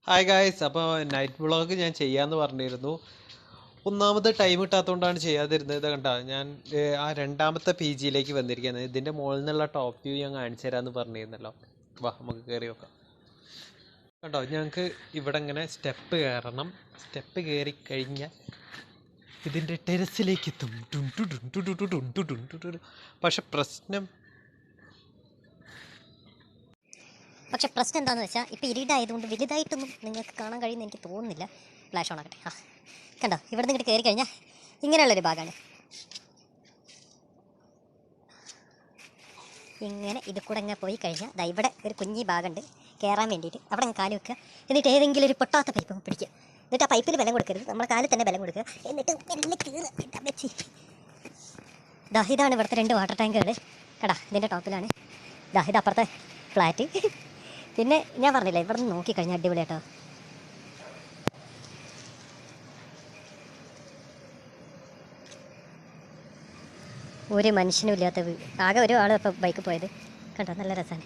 Hi guys, അപ്പോൾ night vlog ഞാൻ ചെയ്യാമെന്ന് പറഞ്ഞിരുന്നു. ഒന്നാമത് ടൈം കിട്ടാത്തതുകൊണ്ടാണ് ചെയ്യാതിരുന്നത്. ഇത് കണ്ടോ, ഞാൻ ആ രണ്ടാമത്തെ പി ജിയിലേക്ക് വന്നിരിക്കുന്നത്. ഇതിൻ്റെ മുകളിൽ നിന്നുള്ള ടോപ്പ് വ്യൂ ഞാൻ കാണിച്ചു തരാമെന്ന് പറഞ്ഞിരുന്നല്ലോ. വാ, നമുക്ക് കയറി നോക്കാം. കണ്ടോ, ഞങ്ങൾക്ക് ഇവിടെ ഇങ്ങനെ സ്റ്റെപ്പ് കയറണം. സ്റ്റെപ്പ് കയറി കഴിഞ്ഞാൽ ഇതിൻ്റെ ടെറസിലേക്ക് എത്തും. പക്ഷെ പ്രശ്നം എന്താണെന്ന് വെച്ചാൽ ഇപ്പോൾ ഇരുട്ടായതുകൊണ്ട് വലുതായിട്ടൊന്നും നിങ്ങൾക്ക് കാണാൻ കഴിയുമെന്ന് എനിക്ക് തോന്നുന്നില്ല. ഫ്ലാഷ് ഓൺ ആകട്ടെ. കണ്ടോ, ഇവിടെ നിന്ന് ഇങ്ങോട്ട് കയറി കഴിഞ്ഞാൽ ഇങ്ങനെയുള്ളൊരു ഭാഗമാണ്. ഇങ്ങനെ ഇത് കൂടെ ഇങ്ങനെ പോയി കഴിഞ്ഞാൽ ദാ ഇവിടെ ഒരു കുഞ്ഞി ഭാഗമുണ്ട് കയറാൻ വേണ്ടിയിട്ട്. അവിടെ കാല് വെക്കുക, എന്നിട്ട് ഏതെങ്കിലും ഒരു പൊട്ടാത്ത പൈപ്പ് പിടിക്കുക. എന്നിട്ട് ആ പൈപ്പിൽ ബലം കൊടുക്കരുത്, നമ്മുടെ കാലിൽ തന്നെ ബലം കൊടുക്കുക. എന്നിട്ട് ഇതാണ് ഇവിടുത്തെ 2 വാട്ടർ ടാങ്കുകൾ. കടാ, ഇതിൻ്റെ ടോപ്പിലാണ്. ഇത് അപ്പുറത്തെ ഫ്ലാറ്റ്. പിന്നെ ഞാൻ പറഞ്ഞില്ല, ഇവിടെ നിന്ന് നോക്കിക്കഴിഞ്ഞാൽ അടിപൊളിയാട്ടോ. ഒരു മനുഷ്യനും ഇല്ലാത്ത ആകെ ഒരു ആളും ഇപ്പോൾ ബൈക്ക് പോയത്. കണ്ടോ, നല്ല രസമാണ്.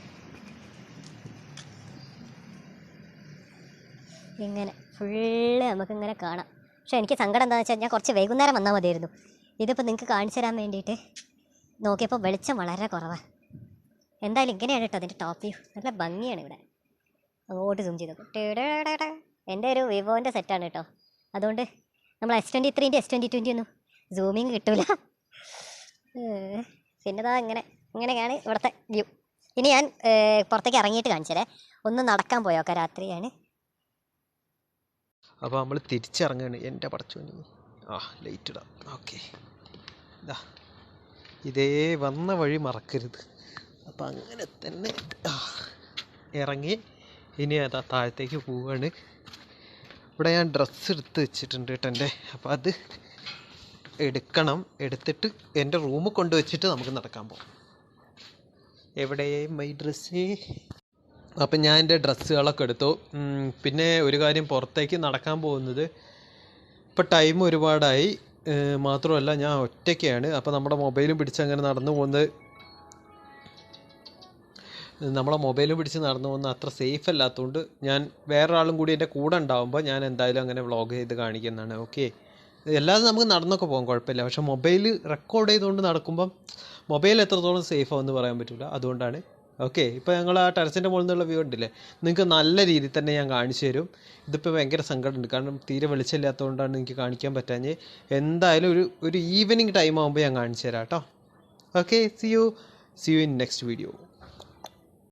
ഇങ്ങനെ ഫുള്ള് നമുക്കിങ്ങനെ കാണാം. പക്ഷേ എനിക്ക് സങ്കടം എന്താണെന്ന് വെച്ചാൽ ഞാൻ കുറച്ച് വൈകുന്നേരം വന്നാൽ മതിയായിരുന്നു. ഇതിപ്പോൾ നിങ്ങൾക്ക് കാണിച്ചു തരാൻ വേണ്ടിയിട്ട് നോക്കിയപ്പോൾ വെളിച്ചം വളരെ കുറവാണ്. എന്തായാലും ഇങ്ങനെയാണ് കേട്ടോ അതിൻ്റെ ടോപ്പ് വ്യൂ. നല്ല ഭംഗിയാണ് ഇവിടെ. അങ്ങോട്ട് സൂം ചെയ്ത് നോക്കും. എൻ്റെ ഒരു വിവോൻ്റെ സെറ്റാണ് കേട്ടോ. അതുകൊണ്ട് നമ്മൾ S23ൻ്റെ S20 ഒന്നും സൂമിങ് കിട്ടില്ല. പിന്നെ ഇതാ ഇങ്ങനെയാണ് ഇവിടുത്തെ വ്യൂ. ഇനി ഞാൻ പുറത്തേക്ക് ഇറങ്ങിയിട്ട് കാണിച്ചതേ. ഒന്ന് നടക്കാൻ പോയോക്കാം, രാത്രിയാണ്. അപ്പോൾ നമ്മൾ തിരിച്ചിറങ്ങുകയാണ്. എൻ്റെ പടച്ചോനി, ലൈറ്റ് ഇടാം. ഓക്കെ, ഇതാ ഇതേ വന്ന വഴി മറക്കരുത്. അപ്പം അങ്ങനെ തന്നെ ഇറങ്ങി ഇനി അതാ താഴത്തേക്ക് പോവുകയാണ്. ഇവിടെ ഞാൻ ഡ്രസ്സ് എടുത്ത് വെച്ചിട്ടുണ്ട് കേട്ടോ എൻ്റെ. അപ്പോൾ അത് എടുക്കണം. എടുത്തിട്ട് എൻ്റെ റൂമിൽ കൊണ്ടുവച്ചിട്ട് നമുക്ക് നടക്കാൻ പോകാം. എവിടെ മൈ ഡ്രസ്സ്? അപ്പം ഞാൻ എൻ്റെ ഡ്രസ്സുകളൊക്കെ എടുത്തു. പിന്നെ ഒരു കാര്യം, പുറത്തേക്ക് നടക്കാൻ പോകുന്നത് ഇപ്പം ടൈം ഒരുപാടായി. മാത്രമല്ല ഞാൻ ഒറ്റയ്ക്കാണ്. അപ്പോൾ നമ്മുടെ മൊബൈലും പിടിച്ച് അങ്ങനെ നടന്നു പോകുന്നത് അത്ര സേഫ് അല്ലാത്തതുകൊണ്ട് ഞാൻ വേറൊരാളും കൂടി എൻ്റെ കൂടെ ഉണ്ടാകുമ്പോൾ ഞാൻ എന്തായാലും അങ്ങനെ വ്ളോഗ് ചെയ്ത് കാണിക്കുന്നതാണ്. ഓക്കെ, അല്ലാതെ നമുക്ക് നടന്നൊക്കെ പോകാം, കുഴപ്പമില്ല. പക്ഷേ മൊബൈൽ റെക്കോർഡ് ചെയ്തുകൊണ്ട് നടക്കുമ്പം മൊബൈൽ എത്രത്തോളം സേഫ് ആവുമെന്ന് പറയാൻ പറ്റില്ല. അതുകൊണ്ടാണ്. ഓക്കെ, ഇപ്പോൾ ഞങ്ങൾ ആ ടെറസിൻ്റെ മുകളിൽ നിന്നുള്ള വ്യൂ ഉണ്ടല്ലേ, നിങ്ങൾക്ക് നല്ല രീതിയിൽ തന്നെ ഞാൻ കാണിച്ചു തരും. ഇതിപ്പോൾ ഭയങ്കര സങ്കടമുണ്ട്, കാരണം തീരെ വെളിച്ചമില്ലാത്തതുകൊണ്ടാണ് എനിക്ക് കാണിക്കാൻ പറ്റാഞ്ഞ്. എന്തായാലും ഒരു ഈവനിങ് ടൈം ആകുമ്പോൾ ഞാൻ കാണിച്ചു തരാം കേട്ടോ. Okay, C you in next video.